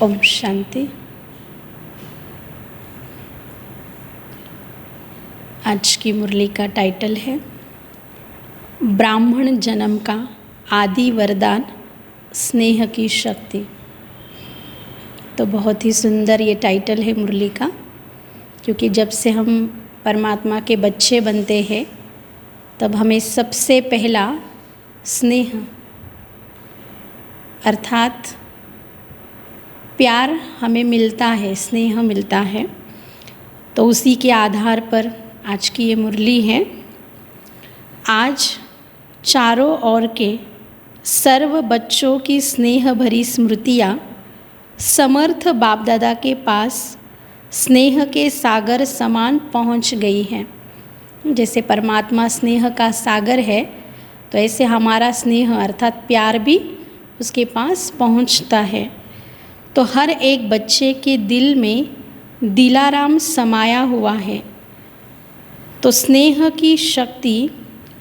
ओम शांति। आज की मुरली का टाइटल है ब्राह्मण जन्म का आदि वरदान स्नेह की शक्ति। तो बहुत ही सुंदर ये टाइटल है मुरली का, क्योंकि जब से हम परमात्मा के बच्चे बनते हैं तब हमें सबसे पहला स्नेह अर्थात प्यार हमें मिलता है, स्नेह मिलता है। तो उसी के आधार पर आज की ये मुरली है। आज चारों ओर के सर्व बच्चों की स्नेह भरी स्मृतियाँ समर्थ बाप दादा के पास स्नेह के सागर समान पहुँच गई हैं। जैसे परमात्मा स्नेह का सागर है, तो ऐसे हमारा स्नेह अर्थात प्यार भी उसके पास पहुँचता है। तो हर एक बच्चे के दिल में दिलाराम समाया हुआ है। तो स्नेह की शक्ति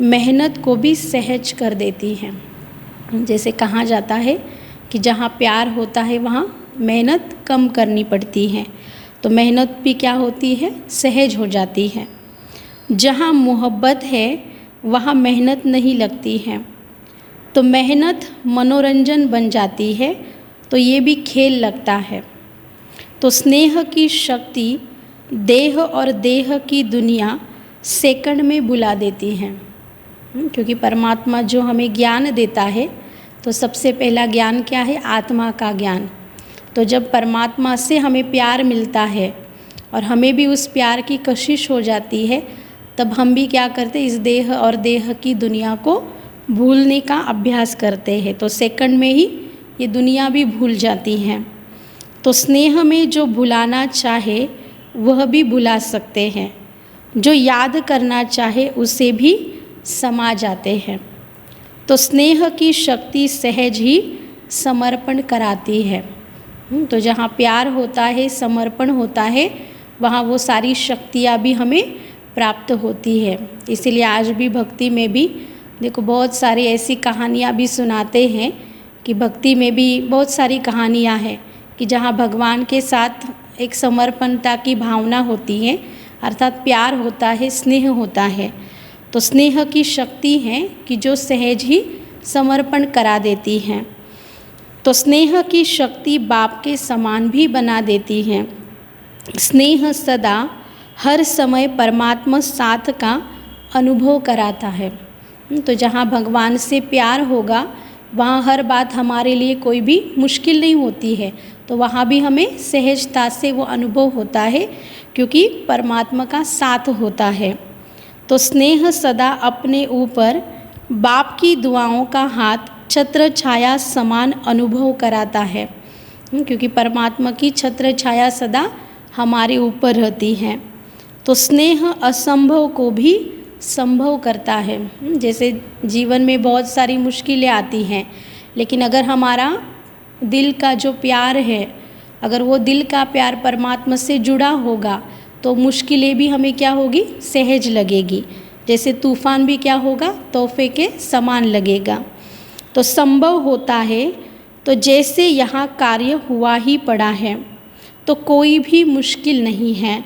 मेहनत को भी सहज कर देती है। जैसे कहा जाता है कि जहाँ प्यार होता है वहाँ मेहनत कम करनी पड़ती है, तो मेहनत भी क्या होती है, सहज हो जाती है। जहाँ मोहब्बत है वहाँ मेहनत नहीं लगती है, तो मेहनत मनोरंजन बन जाती है, तो ये भी खेल लगता है। तो स्नेह की शक्ति देह और देह की दुनिया सेकंड में भुला देती है। क्योंकि परमात्मा जो हमें ज्ञान देता है, तो सबसे पहला ज्ञान क्या है, आत्मा का ज्ञान। तो जब परमात्मा से हमें प्यार मिलता है और हमें भी उस प्यार की कशिश हो जाती है, तब हम भी क्या करते, इस देह और देह की दुनिया को भूलने का अभ्यास करते हैं। तो सेकंड में ही ये दुनिया भी भूल जाती हैं। तो स्नेह में जो भुलाना चाहे वह भी भुला सकते हैं, जो याद करना चाहे उसे भी समा जाते हैं। तो स्नेह की शक्ति सहज ही समर्पण कराती है। तो जहाँ प्यार होता है, समर्पण होता है, वहाँ वो सारी शक्तियाँ भी हमें प्राप्त होती है। इसीलिए आज भी भक्ति में भी देखो बहुत सारी ऐसी कहानियाँ भी सुनाते हैं कि भक्ति में भी बहुत सारी कहानियाँ हैं कि जहाँ भगवान के साथ एक समर्पणता की भावना होती है, अर्थात प्यार होता है, स्नेह होता है। तो स्नेह की शक्ति है कि जो सहज ही समर्पण करा देती हैं। तो स्नेह की शक्ति बाप के समान भी बना देती है। स्नेह सदा हर समय परमात्मा साथ का अनुभव कराता है। तो जहाँ भगवान से प्यार होगा वहाँ हर बात हमारे लिए कोई भी मुश्किल नहीं होती है, तो वहाँ भी हमें सहजता से वो अनुभव होता है, क्योंकि परमात्मा का साथ होता है। तो स्नेह सदा अपने ऊपर बाप की दुआओं का हाथ छत्र छाया समान अनुभव कराता है, क्योंकि परमात्मा की छत्र छाया सदा हमारे ऊपर रहती है। तो स्नेह असंभव को भी संभव करता है। जैसे जीवन में बहुत सारी मुश्किलें आती हैं, लेकिन अगर हमारा दिल का जो प्यार है, अगर वो दिल का प्यार परमात्मा से जुड़ा होगा, तो मुश्किलें भी हमें क्या होगी, सहज लगेगी। जैसे तूफान भी क्या होगा, तोहफे के समान लगेगा। तो संभव होता है, तो जैसे यहाँ कार्य हुआ ही पड़ा है, तो कोई भी मुश्किल नहीं है।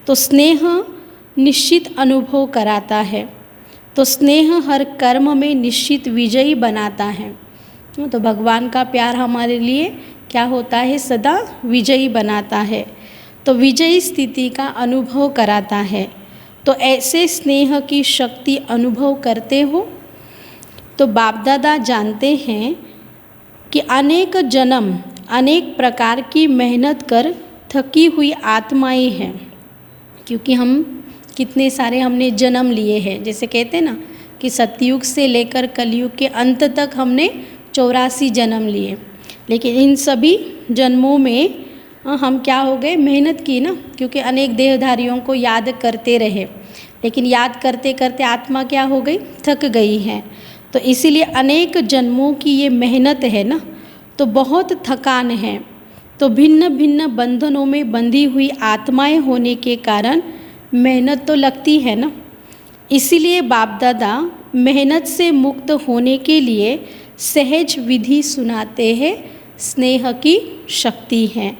तो स्नेह निश्चित अनुभव कराता है। तो स्नेह हर कर्म में निश्चित विजयी बनाता है। तो भगवान का प्यार हमारे लिए क्या होता है, सदा विजयी बनाता है। तो विजयी स्थिति का अनुभव कराता है। तो ऐसे स्नेह की शक्ति अनुभव करते हो। तो बाप दादा जानते हैं कि अनेक जन्म अनेक प्रकार की मेहनत कर थकी हुई आत्माएं हैं, क्योंकि हम कितने सारे हमने जन्म लिए हैं। जैसे कहते हैं ना कि सतयुग से लेकर कलयुग के अंत तक हमने 84 जन्म लिए, लेकिन इन सभी जन्मों में हम क्या हो गए, मेहनत की ना, क्योंकि अनेक देहधारियों को याद करते रहे, लेकिन याद करते करते आत्मा क्या हो गई, थक गई है। तो इसीलिए अनेक जन्मों की ये मेहनत है ना, तो बहुत थकान है। तो भिन्न भिन्न बंधनों में बंधी हुई आत्माएं होने के कारण मेहनत तो लगती है ना। इसीलिए बाप दादा मेहनत से मुक्त होने के लिए सहज विधि सुनाते हैं, स्नेह की शक्ति है।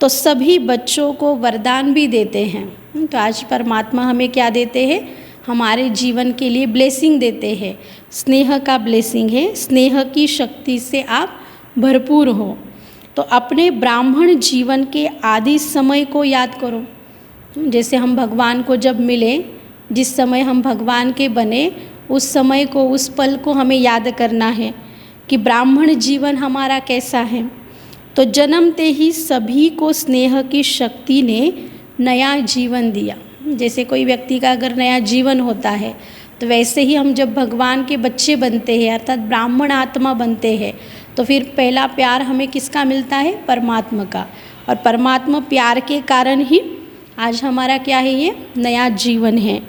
तो सभी बच्चों को वरदान भी देते हैं। तो आज परमात्मा हमें क्या देते हैं? हमारे जीवन के लिए ब्लेसिंग देते हैं। स्नेह का ब्लेसिंग है, स्नेह की शक्ति से आप भरपूर हो। तो अपने ब्राह्मण जीवन के आदि समय को याद करो। जैसे हम भगवान को जब मिले, जिस समय हम भगवान के बने, उस समय को, उस पल को हमें याद करना है कि ब्राह्मण जीवन हमारा कैसा है। तो जन्मते ही सभी को स्नेह की शक्ति ने नया जीवन दिया। जैसे कोई व्यक्ति का अगर नया जीवन होता है, तो वैसे ही हम जब भगवान के बच्चे बनते हैं, अर्थात ब्राह्मण आत्मा बनते हैं, तो फिर पहला प्यार हमें किसका मिलता है? परमात्मा का। और परमात्मा प्यार के कारण ही आज हमारा क्या है? ये नया जीवन है।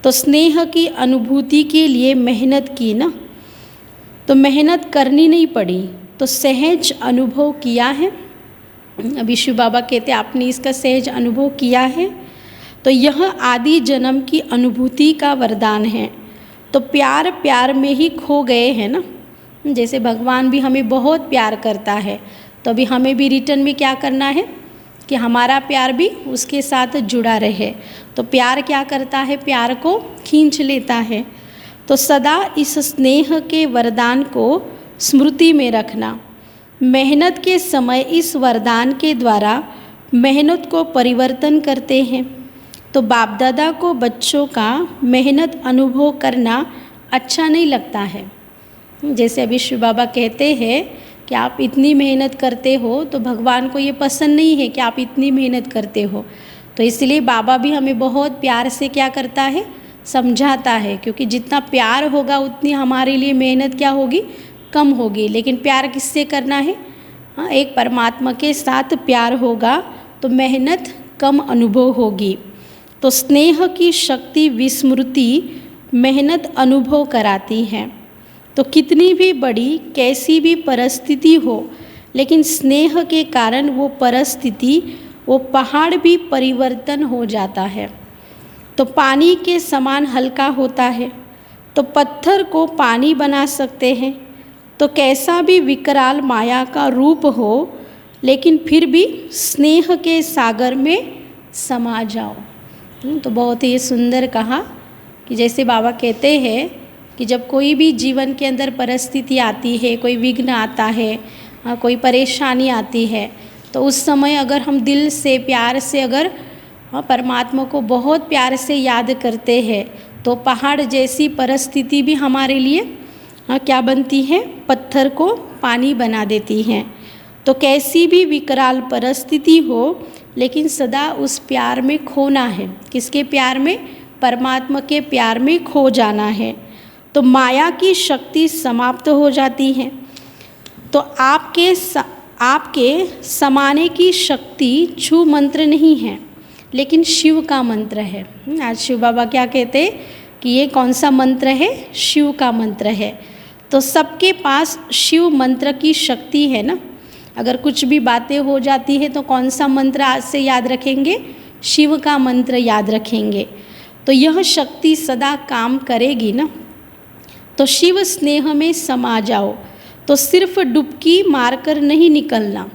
तो स्नेह की अनुभूति के लिए मेहनत की ना, तो मेहनत करनी नहीं पड़ी, तो सहज अनुभव किया है। अभी शिव बाबा कहते आपने इसका सहज अनुभव किया है। तो यह आदि जन्म की अनुभूति का वरदान है। तो प्यार प्यार में ही खो गए हैं ना। जैसे भगवान भी हमें बहुत प्यार करता है, तो अभी हमें भी रिटर्न में क्या करना है कि हमारा प्यार भी उसके साथ जुड़ा रहे। तो प्यार क्या करता है? प्यार को खींच लेता है। तो सदा इस स्नेह के वरदान को स्मृति में रखना। मेहनत के समय इस वरदान के द्वारा मेहनत को परिवर्तन करते हैं। तो बाप दादा को बच्चों का मेहनत अनुभव करना अच्छा नहीं लगता है। जैसे अभी शिव बाबा कहते हैं कि आप इतनी मेहनत करते हो, तो भगवान को ये पसंद नहीं है कि आप इतनी मेहनत करते हो। तो इसलिए बाबा भी हमें बहुत प्यार से क्या करता है? समझाता है, क्योंकि जितना प्यार होगा उतनी हमारे लिए मेहनत क्या होगी? कम होगी। लेकिन प्यार किससे करना है? हाँ, एक परमात्मा के साथ प्यार होगा तो मेहनत कम अनुभव होगी। तो स्नेह की शक्ति विस्मृति मेहनत अनुभव कराती है। तो कितनी भी बड़ी कैसी भी परिस्थिति हो, लेकिन स्नेह के कारण वो परिस्थिति, वो पहाड़ भी परिवर्तन हो जाता है। तो पानी के समान हल्का होता है, तो पत्थर को पानी बना सकते हैं। तो कैसा भी विकराल माया का रूप हो, लेकिन फिर भी स्नेह के सागर में समा जाओ। तो बहुत ही सुंदर कहा कि जैसे बाबा कहते हैं कि जब कोई भी जीवन के अंदर परिस्थिति आती है, कोई विघ्न आता है, कोई परेशानी आती है, तो उस समय अगर हम दिल से प्यार से अगर परमात्मा को बहुत प्यार से याद करते हैं, तो पहाड़ जैसी परिस्थिति भी हमारे लिए क्या बनती है? पत्थर को पानी बना देती हैं। तो कैसी भी विकराल परिस्थिति हो, लेकिन सदा उस प्यार में खोना है। किसके प्यार में? परमात्मा के प्यार में खो जाना है। तो माया की शक्ति समाप्त हो जाती है। तो आपके समाने की शक्ति छू मंत्र नहीं है, लेकिन शिव का मंत्र है। आज शिव बाबा क्या कहते कि ये कौन सा मंत्र है? शिव का मंत्र है। तो सबके पास शिव मंत्र की शक्ति है ना। अगर कुछ भी बातें हो जाती है तो कौन सा मंत्र आज से याद रखेंगे? शिव का मंत्र याद रखेंगे। तो यह शक्ति सदा काम करेगी ना। तो शिव स्नेह में समा जाओ। तो सिर्फ डुबकी मारकर नहीं निकलना।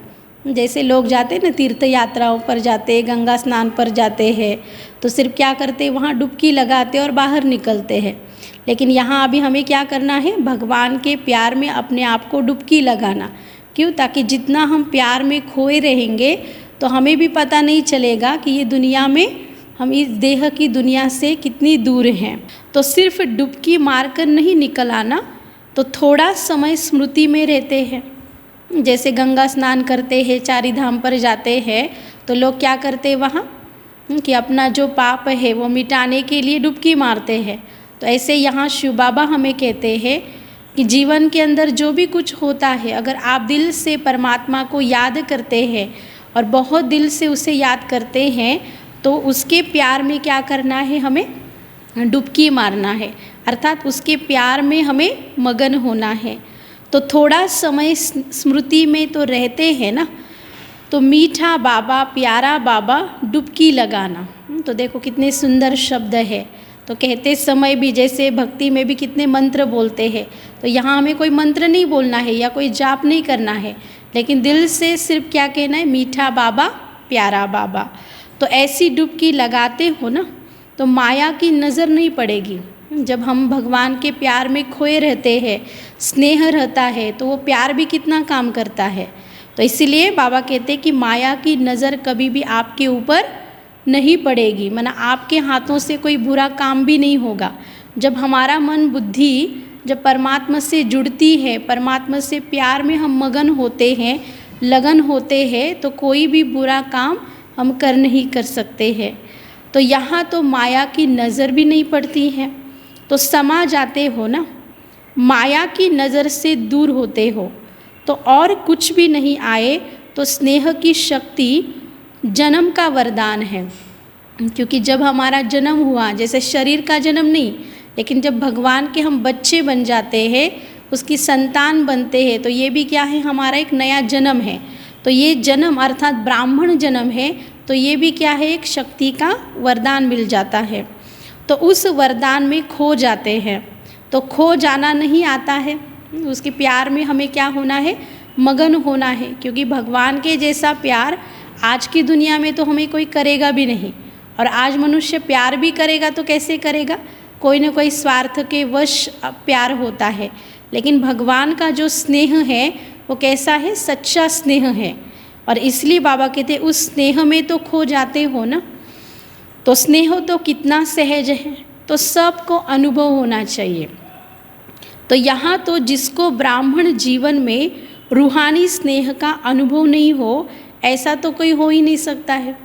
जैसे लोग जाते हैं ना, तीर्थ यात्राओं पर जाते हैं, गंगा स्नान पर जाते हैं, तो सिर्फ क्या करते हैं? वहाँ डुबकी लगाते और बाहर निकलते हैं। लेकिन यहाँ अभी हमें क्या करना है? भगवान के प्यार में अपने आप को डुबकी लगाना। क्यों? ताकि जितना हम प्यार में खोए रहेंगे, तो हमें भी पता नहीं चलेगा कि ये दुनिया में, हम इस देह की दुनिया से कितनी दूर हैं। तो सिर्फ डुबकी मारकर नहीं निकल आना, तो थोड़ा समय स्मृति में रहते हैं। जैसे गंगा स्नान करते हैं, चारी धाम पर जाते हैं, तो लोग क्या करते हैं वहाँ कि अपना जो पाप है वो मिटाने के लिए डुबकी मारते हैं। तो ऐसे यहाँ शिव बाबा हमें कहते हैं कि जीवन के अंदर जो भी कुछ होता है, अगर आप दिल से परमात्मा को याद करते हैं और बहुत दिल से उसे याद करते हैं, तो उसके प्यार में क्या करना है? हमें डुबकी मारना है, अर्थात उसके प्यार में हमें मगन होना है। तो थोड़ा समय स्मृति में तो रहते हैं ना, तो मीठा बाबा, प्यारा बाबा, डुबकी लगाना। तो देखो कितने सुंदर शब्द है। तो कहते समय भी, जैसे भक्ति में भी कितने मंत्र बोलते हैं, तो यहाँ हमें कोई मंत्र नहीं बोलना है या कोई जाप नहीं करना है, लेकिन दिल से सिर्फ क्या कहना है, मीठा बाबा प्यारा बाबा। तो ऐसी डुबकी लगाते हो ना तो माया की नज़र नहीं पड़ेगी। जब हम भगवान के प्यार में खोए रहते हैं, स्नेह रहता है, तो वो प्यार भी कितना काम करता है। तो इसीलिए बाबा कहते हैं कि माया की नज़र कभी भी आपके ऊपर नहीं पड़ेगी, माना आपके हाथों से कोई बुरा काम भी नहीं होगा। जब हमारा मन बुद्धि जब परमात्मा से जुड़ती है, परमात्मा से प्यार में हम मगन होते हैं, लगन होते हैं, तो कोई भी बुरा काम हम कर नहीं कर सकते हैं। तो यहाँ तो माया की नज़र भी नहीं पड़ती है, तो समा जाते हो ना, माया की नज़र से दूर होते हो, तो और कुछ भी नहीं आए तो स्नेह की शक्ति जन्म का वरदान है। क्योंकि जब हमारा जन्म हुआ, जैसे शरीर का जन्म नहीं, लेकिन जब भगवान के हम बच्चे बन जाते हैं, उसकी संतान बनते हैं, तो ये भी क्या है, हमारा एक नया जन्म है। तो ये जन्म अर्थात ब्राह्मण जन्म है, तो ये भी क्या है, एक शक्ति का वरदान मिल जाता है। तो उस वरदान में खो जाते हैं, तो खो जाना नहीं आता है, उसके प्यार में हमें क्या होना है, मगन होना है। क्योंकि भगवान के जैसा प्यार आज की दुनिया में तो हमें कोई करेगा भी नहीं, और आज मनुष्य प्यार भी करेगा तो कैसे करेगा, कोई ना कोई स्वार्थ के वश प्यार होता है। लेकिन भगवान का जो स्नेह है वो कैसा है, सच्चा स्नेह है। और इसलिए बाबा कहते हैं उस स्नेह में तो खो जाते हो ना, तो स्नेह तो कितना सहज है, तो सबको अनुभव होना चाहिए। तो यहाँ तो जिसको ब्राह्मण जीवन में रूहानी स्नेह का अनुभव नहीं हो, ऐसा तो कोई हो ही नहीं सकता है।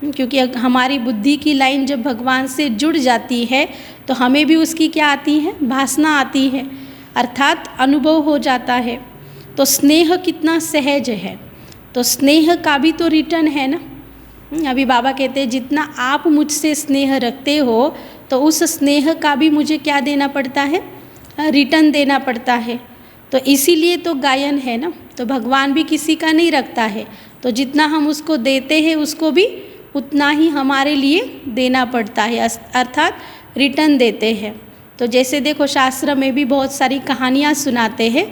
क्योंकि हमारी बुद्धि की लाइन जब भगवान से जुड़ जाती है तो हमें भी उसकी क्या आती है, भासना आती है, अर्थात अनुभव हो जाता है। तो स्नेह कितना सहज है, तो स्नेह का भी तो रिटर्न है ना। अभी बाबा कहते हैं जितना आप मुझसे स्नेह रखते हो तो उस स्नेह का भी मुझे क्या देना पड़ता है, रिटर्न देना पड़ता है। तो इसीलिए तो गायन है ना, तो भगवान भी किसी का नहीं रखता है, तो जितना हम उसको देते हैं उसको भी उतना ही हमारे लिए देना पड़ता है, अर्थात रिटर्न देते हैं। तो जैसे देखो शास्त्र में भी बहुत सारी कहानियाँ सुनाते हैं।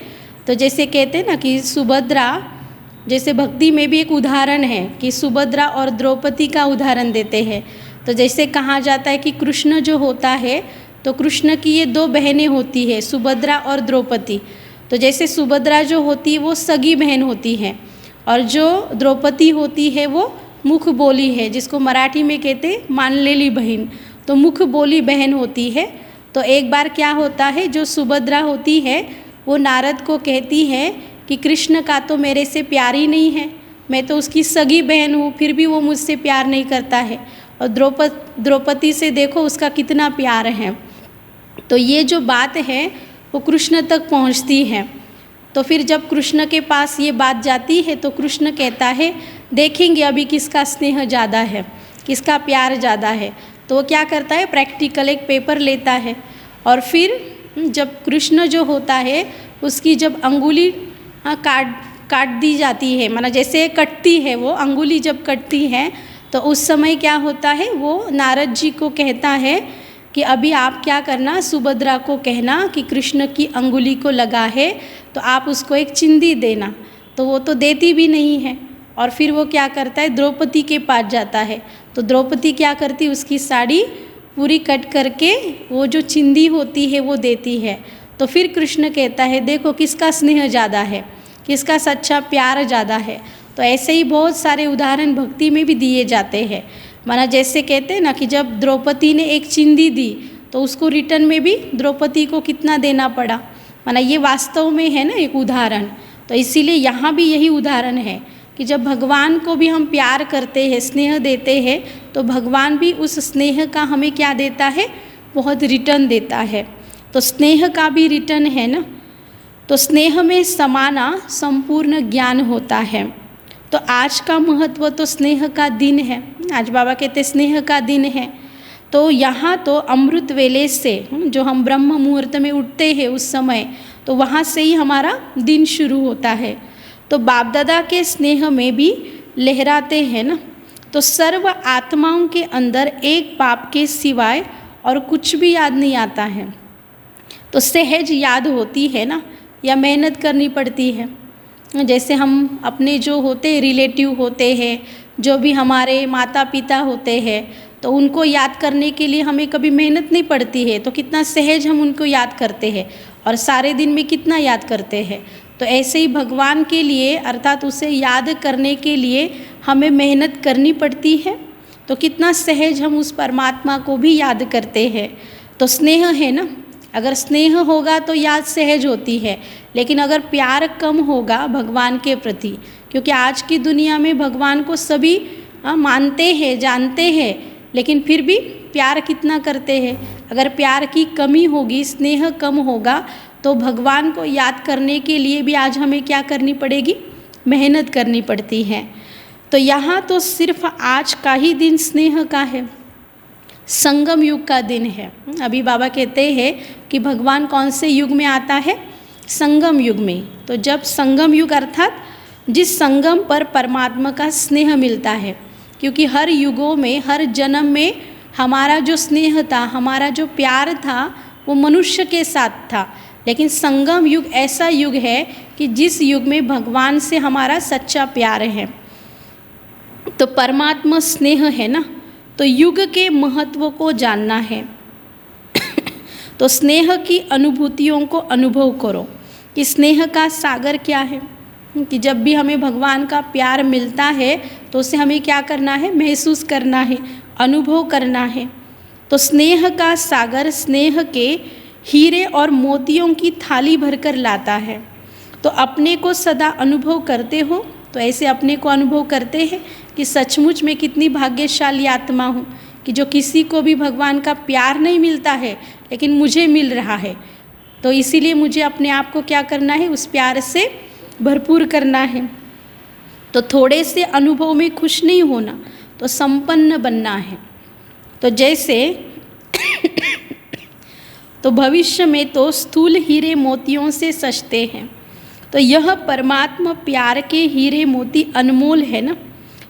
तो जैसे कहते हैं ना कि सुभद्रा, जैसे भक्ति में भी एक उदाहरण है कि सुभद्रा और द्रौपदी का उदाहरण देते हैं। तो जैसे कहा जाता है कि कृष्ण जो होता है, तो कृष्ण की ये दो बहनें होती है, सुभद्रा और द्रौपदी। तो जैसे सुभद्रा जो होती है वो सगी बहन होती है, और जो द्रौपदी होती है वो मुख बोली है, जिसको मराठी में कहते हैं मानलेली बहन। तो मुख बोली बहन होती है। तो एक बार क्या होता है, जो सुभद्रा होती है वो नारद को कहती है कि कृष्ण का तो मेरे से प्यार ही नहीं है, मैं तो उसकी सगी बहन हूँ, फिर भी वो मुझसे प्यार नहीं करता है, और द्रौपदी से देखो उसका कितना प्यार है। तो ये जो बात है वो कृष्ण तक पहुँचती है। तो फिर जब कृष्ण के पास ये बात जाती है तो कृष्ण कहता है देखेंगे अभी किसका स्नेह ज़्यादा है, किसका प्यार ज़्यादा है। तो वो क्या करता है, प्रैक्टिकल एक पेपर लेता है, और जब कृष्ण जो होता है उसकी जब अंगुली काट दी जाती है, माना जैसे कटती है वो अंगुली जब कटती है, तो उस समय क्या होता है, वो नारद जी को कहता है कि अभी आप क्या करना, सुभद्रा को कहना कि कृष्ण की अंगुली को लगा है तो आप उसको एक चिंदी देना। तो वो तो देती भी नहीं है, और फिर वो क्या करता है, द्रौपदी के पास जाता है। तो द्रौपदी क्या करती, उसकी साड़ी पूरी कट करके वो जो चिंदी होती है वो देती है। तो फिर कृष्ण कहता है देखो किसका स्नेह ज़्यादा है, किसका सच्चा प्यार ज़्यादा है। तो ऐसे ही बहुत सारे उदाहरण भक्ति में भी दिए जाते हैं। माना जैसे कहते हैं ना कि जब द्रौपदी ने एक चिंदी दी तो उसको रिटर्न में भी द्रौपदी को कितना देना पड़ा, माना ये वास्तव में है ना एक उदाहरण। तो इसीलिए यहाँ भी यही उदाहरण है कि जब भगवान को भी हम प्यार करते हैं, स्नेह देते हैं, तो भगवान भी उस स्नेह का हमें क्या देता है, बहुत रिटर्न देता है। तो स्नेह का भी रिटर्न है ना। तो स्नेह में समाना संपूर्ण ज्ञान होता है। तो आज का महत्व तो स्नेह का दिन है, आज बाबा कहते स्नेह का दिन है। तो यहाँ तो अमृत वेले से जो हम ब्रह्म मुहूर्त में उठते हैं उस समय, तो वहाँ से ही हमारा दिन शुरू होता है। तो बाप दादा के स्नेह में भी लहराते हैं ना। तो सर्व आत्माओं के अंदर एक बाप के सिवाय और कुछ भी याद नहीं आता है। तो सहज याद होती है ना, या मेहनत करनी पड़ती है। जैसे हम अपने जो होते रिलेटिव होते हैं, जो भी हमारे माता पिता होते हैं, तो उनको याद करने के लिए हमें कभी मेहनत नहीं पड़ती है, तो कितना सहज हम उनको याद करते हैं और सारे दिन में कितना याद करते हैं। तो ऐसे ही भगवान के लिए अर्थात उसे याद करने के लिए हमें मेहनत करनी पड़ती है, तो कितना सहज हम उस परमात्मा को भी याद करते हैं। तो स्नेह है ना, अगर स्नेह होगा तो याद सहज होती है, लेकिन अगर प्यार कम होगा भगवान के प्रति, क्योंकि आज की दुनिया में भगवान को सभी मानते हैं, जानते हैं, लेकिन फिर भी प्यार कितना करते हैं। अगर प्यार की कमी होगी, स्नेह कम होगा, तो भगवान को याद करने के लिए भी आज हमें क्या करनी पड़ेगी, मेहनत करनी पड़ती है। तो यहाँ तो सिर्फ आज का ही दिन स्नेह का है, संगम युग का दिन है। अभी बाबा कहते हैं कि भगवान कौन से युग में आता है, संगम युग में। तो जब संगम युग अर्थात जिस संगम पर परमात्मा का स्नेह मिलता है, क्योंकि हर युगों में, हर जन्म में हमारा जो स्नेह था, हमारा जो प्यार था, वो मनुष्य के साथ था, लेकिन संगम युग ऐसा युग है कि जिस युग में भगवान से हमारा सच्चा प्यार है। तो परमात्मा स्नेह है ना, तो युग के महत्व को जानना है। तो स्नेह की अनुभूतियों को अनुभव करो कि स्नेह का सागर क्या है, कि जब भी हमें भगवान का प्यार मिलता है तो उसे हमें क्या करना है, महसूस करना है, अनुभव करना है। तो स्नेह का सागर स्नेह के हीरे और मोतियों की थाली भरकर लाता है। तो अपने को सदा अनुभव करते हो, तो ऐसे अपने को अनुभव करते हैं कि सचमुच में कितनी भाग्यशाली आत्मा हूँ कि जो किसी को भी भगवान का प्यार नहीं मिलता है, लेकिन मुझे मिल रहा है। तो इसीलिए मुझे अपने आप को क्या करना है, उस प्यार से भरपूर करना है। तो थोड़े से अनुभव में खुश नहीं होना, तो संपन्न बनना है। तो जैसे तो भविष्य में तो स्थूल हीरे मोतियों से सजते हैं, तो यह परमात्मा प्यार के हीरे मोती अनमोल है ना,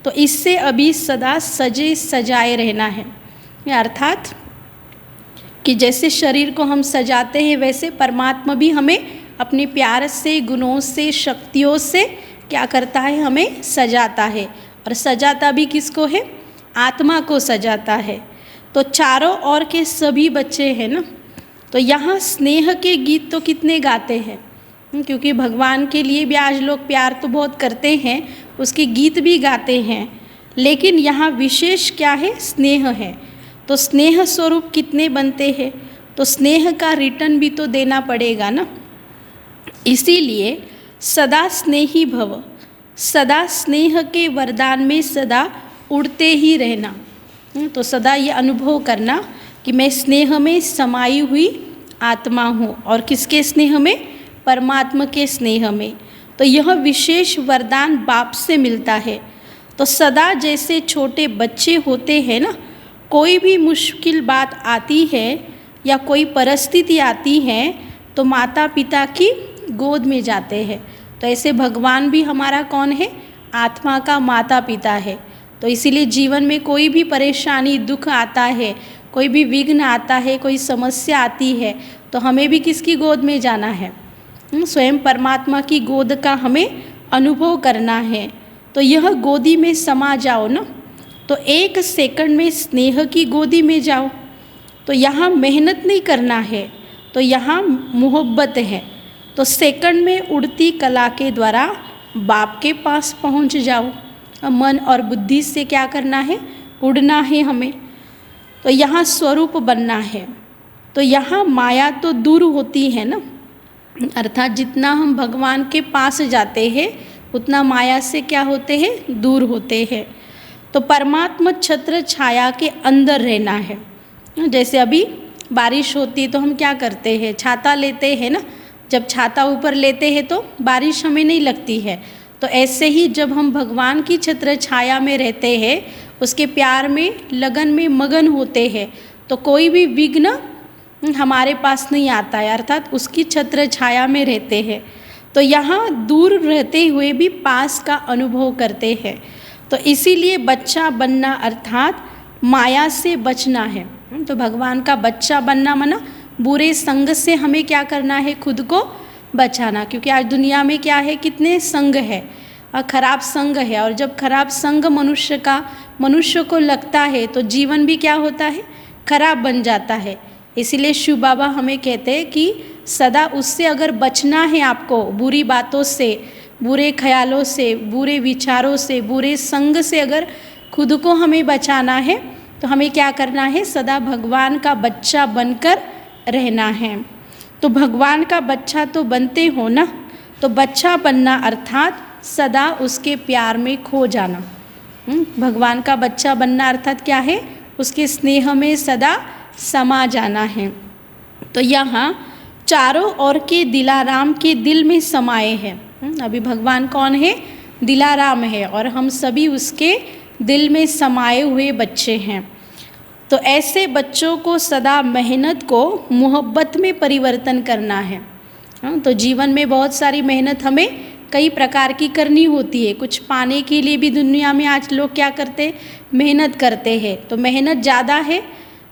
तो इससे अभी सदा सजे सजाए रहना है। अर्थात कि जैसे शरीर को हम सजाते हैं, वैसे परमात्मा भी हमें अपने प्यार से, गुणों से, शक्तियों से क्या करता है, हमें सजाता है। और सजाता भी किसको है, आत्मा को सजाता है। तो चारों ओर के सभी बच्चे हैं ना, तो यहाँ स्नेह के गीत तो कितने गाते हैं, क्योंकि भगवान के लिए भी आज लोग प्यार तो बहुत करते हैं, उसके गीत भी गाते हैं, लेकिन यहाँ विशेष क्या है, स्नेह है। तो स्नेह स्वरूप कितने बनते हैं, तो स्नेह का रिटर्न भी तो देना पड़ेगा ना। इसीलिए सदा स्नेही भव, सदा स्नेह के वरदान में सदा उड़ते ही रहना। तो सदा ये अनुभव करना कि मैं स्नेह में समाई हुई आत्मा हूँ, और किसके स्नेह में, परमात्मा के स्नेह में। तो यह विशेष वरदान बाप से मिलता है। तो सदा जैसे छोटे बच्चे होते हैं ना, कोई भी मुश्किल बात आती है या कोई परिस्थिति आती है तो माता पिता की गोद में जाते हैं, तो ऐसे भगवान भी हमारा कौन है, आत्मा का माता पिता है। तो इसीलिए जीवन में कोई भी परेशानी, दुख आता है, कोई भी विघ्न आता है, कोई समस्या आती है, तो हमें भी किसकी गोद में जाना है, स्वयं परमात्मा की गोद का हमें अनुभव करना है। तो यह गोदी में समा जाओ ना, तो एक सेकंड में स्नेह की गोदी में जाओ। तो यहाँ मेहनत नहीं करना है, तो यहाँ मोहब्बत है। तो सेकंड में उड़ती कला के द्वारा बाप के पास पहुँच जाओ। मन और बुद्धि से क्या करना है, उड़ना है हमें। तो यहाँ स्वरूप बनना है। तो यहाँ माया तो दूर होती है ना, अर्थात जितना हम भगवान के पास जाते हैं उतना माया से क्या होते हैं, दूर होते हैं। तो परमात्मा छत्र छाया के अंदर रहना है। जैसे अभी बारिश होती है तो हम क्या करते हैं, छाता लेते हैं ना, जब छाता ऊपर लेते हैं तो बारिश हमें नहीं लगती है। तो ऐसे ही जब हम भगवान की छत्र छाया में रहते हैं, उसके प्यार में, लगन में मगन होते हैं, तो कोई भी विघ्न हमारे पास नहीं आता है, अर्थात उसकी छत्र छाया में रहते हैं। तो यहाँ दूर रहते हुए भी पास का अनुभव करते हैं। तो इसीलिए बच्चा बनना अर्थात माया से बचना है। तो भगवान का बच्चा बनना माना बुरे संग से हमें क्या करना है, खुद को बचाना। क्योंकि आज दुनिया में क्या है, कितने संग है, खराब संग है, और जब खराब संग मनुष्य को लगता है तो जीवन भी क्या होता है, खराब बन जाता है। इसीलिए शिव बाबा हमें कहते हैं कि सदा उससे अगर बचना है आपको, बुरी बातों से, बुरे ख्यालों से, बुरे विचारों से, बुरे संग से अगर खुद को हमें बचाना है तो हमें क्या करना है, सदा भगवान का बच्चा बनकर रहना है। तो भगवान का बच्चा तो बनते हो ना, तो बच्चा बनना अर्थात सदा उसके प्यार में खो जाना। भगवान का बच्चा बनना अर्थात क्या है, उसके स्नेह में सदा समा जाना है। तो यहाँ चारों ओर के दिलाराम के दिल में समाये हैं। अभी भगवान कौन है, दिलाराम है, और हम सभी उसके दिल में समाये हुए बच्चे हैं। तो ऐसे बच्चों को सदा मेहनत को मोहब्बत में परिवर्तन करना है। तो जीवन में बहुत सारी मेहनत हमें कई प्रकार की करनी होती है। कुछ पाने के लिए भी दुनिया में आज लोग क्या करते हैं, मेहनत करते हैं। तो मेहनत ज़्यादा है,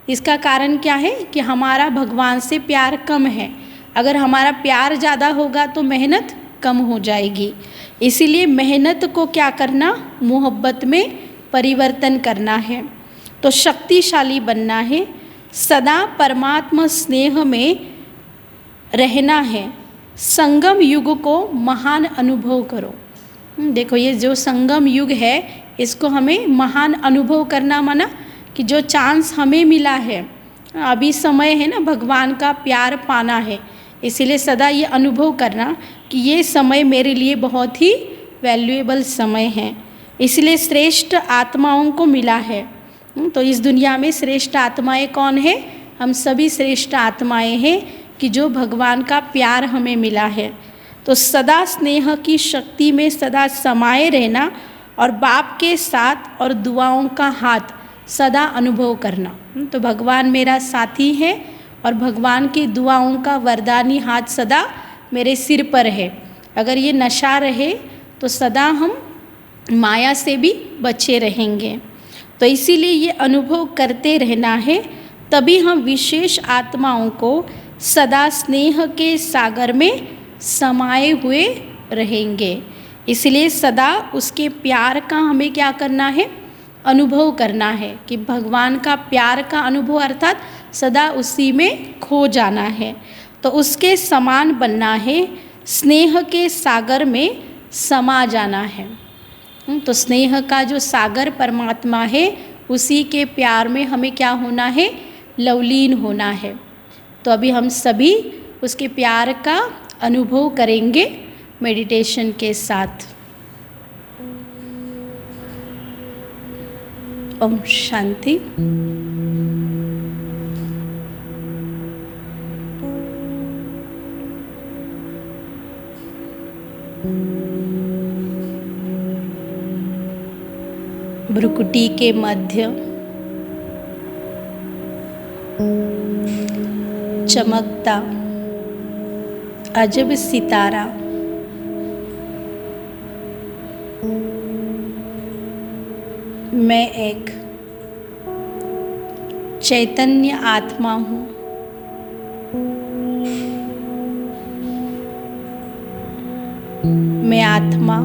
इसका कारण क्या है कि हमारा भगवान से प्यार कम है। अगर हमारा प्यार ज़्यादा होगा तो मेहनत कम हो जाएगी। इसीलिए मेहनत को क्या करना, मोहब्बत में परिवर्तन करना है। तो शक्तिशाली बनना है, सदा परमात्मा स्नेह में रहना है, संगम युग को महान अनुभव करो। देखो ये जो संगम युग है, इसको हमें महान अनुभव करना, माना कि जो चांस हमें मिला है, अभी समय है ना भगवान का प्यार पाना है। इसीलिए सदा ये अनुभव करना कि ये समय मेरे लिए बहुत ही वैल्यूएबल समय है। इसलिए श्रेष्ठ आत्माओं को मिला है। तो इस दुनिया में श्रेष्ठ आत्माएं कौन है, हम सभी श्रेष्ठ आत्माएं हैं कि जो भगवान का प्यार हमें मिला है। तो सदा स्नेह की शक्ति में सदा समाये रहना, और बाप के साथ और दुआओं का हाथ सदा अनुभव करना। तो भगवान मेरा साथी है, और भगवान की दुआओं का वरदानी हाथ सदा मेरे सिर पर है। अगर ये नशा रहे तो सदा हम माया से भी बचे रहेंगे। तो इसीलिए ये अनुभव करते रहना है, तभी हम विशेष आत्माओं को सदा स्नेह के सागर में समाये हुए रहेंगे। इसलिए सदा उसके प्यार का हमें क्या करना है, अनुभव करना है कि भगवान का प्यार का अनुभव अर्थात सदा उसी में खो जाना है। तो उसके समान बनना है, स्नेह के सागर में समा जाना है। तो स्नेह का जो सागर परमात्मा है, उसी के प्यार में हमें क्या होना है, लवलीन होना है। तो अभी हम सभी उसके प्यार का अनुभव करेंगे मेडिटेशन के साथ। ओम शांति। भ्रुकुटी के मध्य चमकता अजब सितारा, मैं एक चैतन्य आत्मा हूँ। मैं आत्मा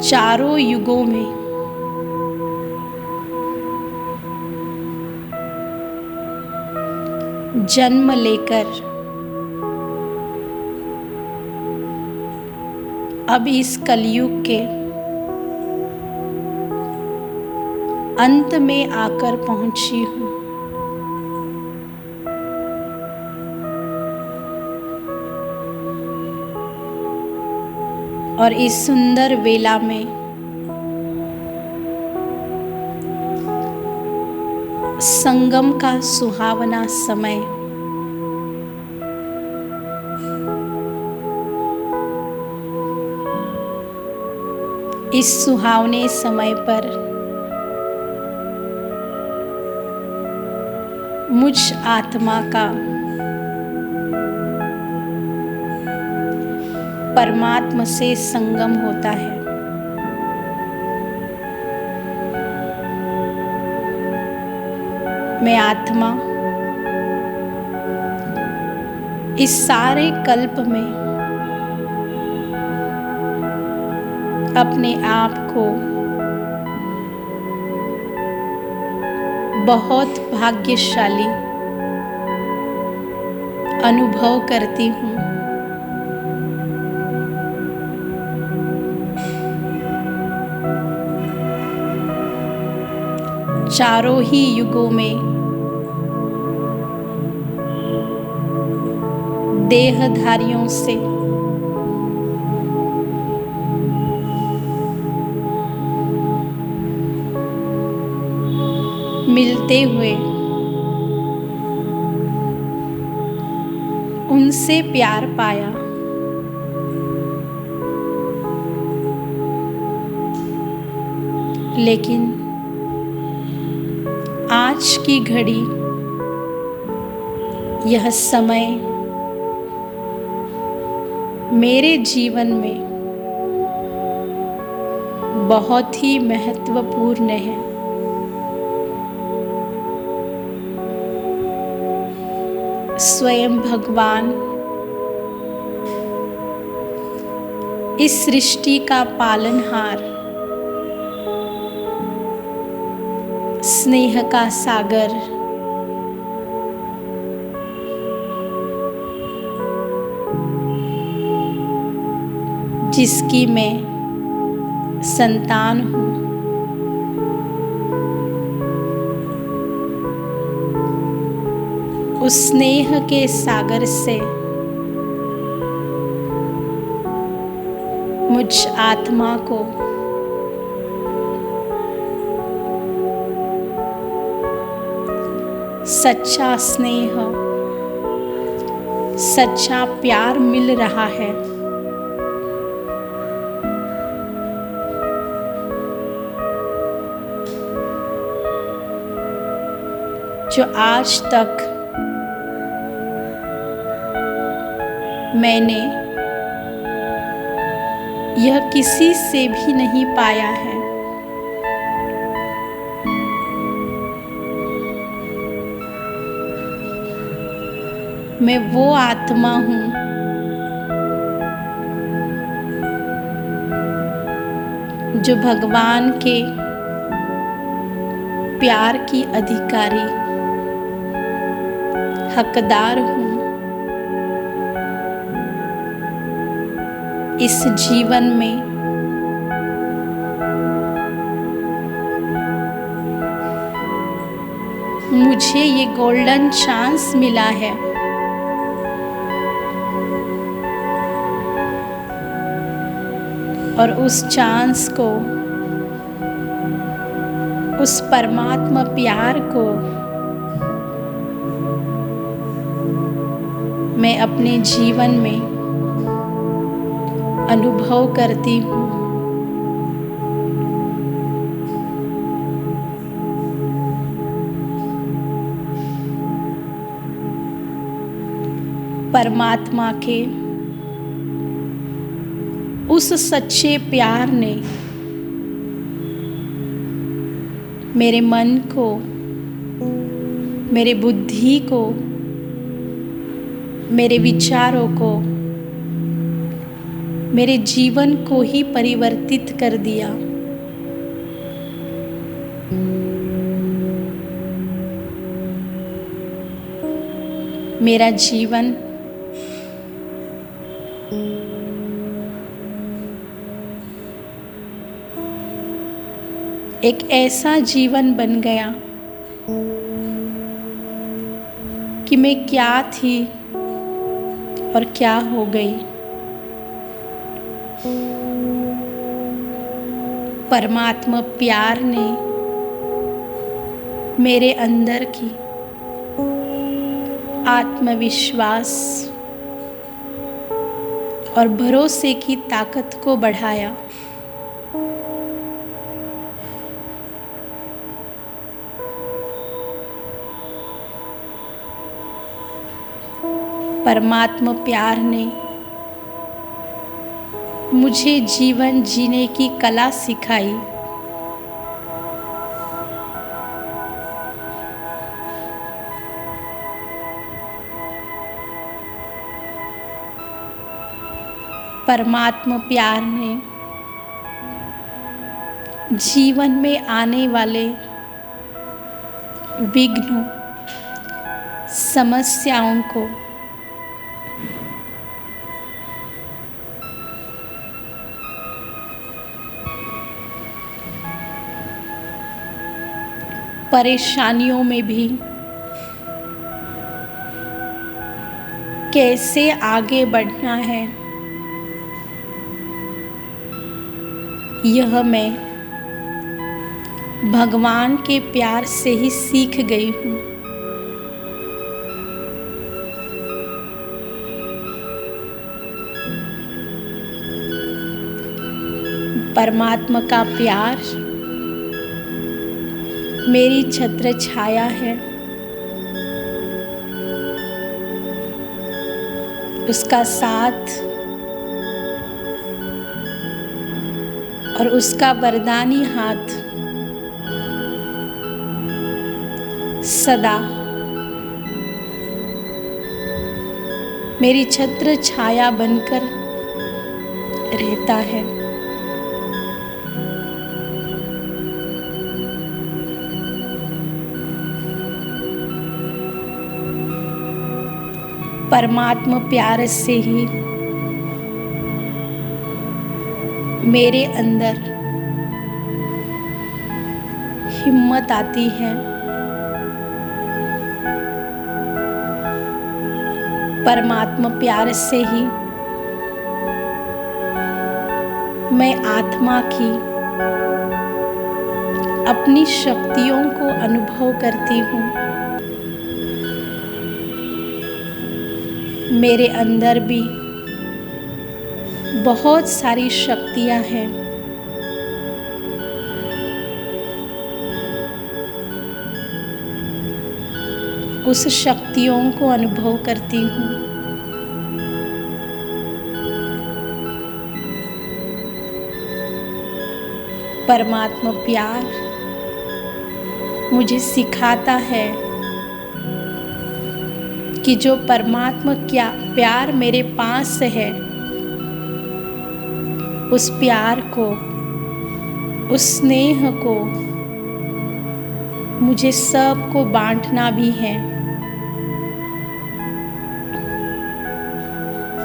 चारों युगों में जन्म लेकर अब इस कलयुग के अंत में आकर पहुंची हूँ। और इस सुंदर वेला में संगम का सुहावना समय, इस सुहावने समय पर मुझ आत्मा का परमात्मा से संगम होता है। मैं आत्मा इस सारे कल्प में अपने आप को बहुत भाग्यशाली अनुभव करती हूँ। चारों ही युगों में देहधारियों से मिलते हुए उनसे प्यार पाया, लेकिन आज की घड़ी, यह समय मेरे जीवन में बहुत ही महत्वपूर्ण है। स्वयं भगवान इस सृष्टि का पालनहार, स्नेह का सागर, जिसकी मैं संतान हूँ, उस स्नेह के सागर से मुझ आत्मा को सच्चा स्नेह, सच्चा प्यार मिल रहा है। जो आज तक मैंने यह किसी से भी नहीं पाया है। मैं वो आत्मा हूँ जो भगवान के प्यार की अधिकारी, हकदार हूँ। इस जीवन में मुझे ये गोल्डन चांस मिला है और उस चांस को, उस परमात्मा प्यार को मैं अपने जीवन में अनुभव करती हूँ। परमात्मा के उस सच्चे प्यार ने मेरे मन को, मेरे बुद्धि को, मेरे विचारों को, मेरे जीवन को ही परिवर्तित कर दिया। मेरा जीवन एक ऐसा जीवन बन गया कि मैं क्या थी और क्या हो गई। परमात्मा प्यार ने मेरे अंदर की आत्मविश्वास और भरोसे की ताकत को बढ़ाया। परमात्मा प्यार ने मुझे जीवन जीने की कला सिखाई। परमात्मा प्यार ने जीवन में आने वाले विघ्नों, समस्याओं को परेशानियों में भी कैसे आगे बढ़ना है, यह मैं भगवान के प्यार से ही सीख गई हूँ। परमात्मा का प्यार मेरी छत्र छाया है। उसका साथ और उसका वरदानी हाथ सदा मेरी छत्र छाया बनकर रहता है। परमात्मा प्यार से ही मेरे अंदर हिम्मत आती है। परमात्मा प्यार से ही मैं आत्मा की अपनी शक्तियों को अनुभव करती हूँ। मेरे अंदर भी बहुत सारी शक्तियाँ हैं। उस शक्तियों को अनुभव करती हूँ। परमात्मा प्यार मुझे सिखाता है कि जो परमात्मा क्या प्यार मेरे पास है, उस प्यार को, उस स्नेह को मुझे सबको बांटना भी है।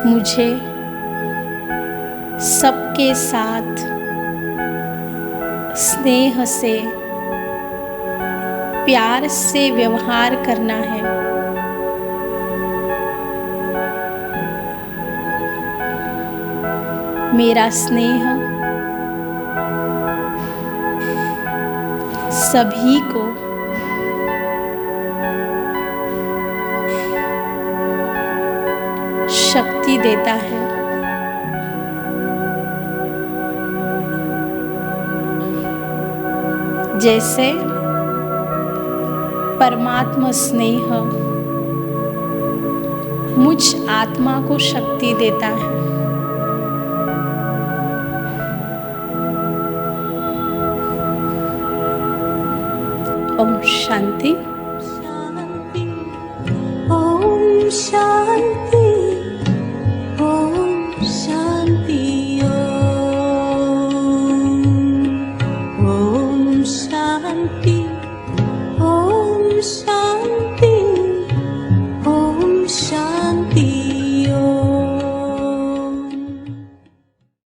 मुझे सबके साथ स्नेह से, प्यार से व्यवहार करना है। मेरा स्नेह सभी को शक्ति देता है। जैसे परमात्मा स्नेह मुझ आत्मा को शक्ति देता है। ओम शांति। ओम शांति। ओम शांति। ओम शांति। ओम शांति।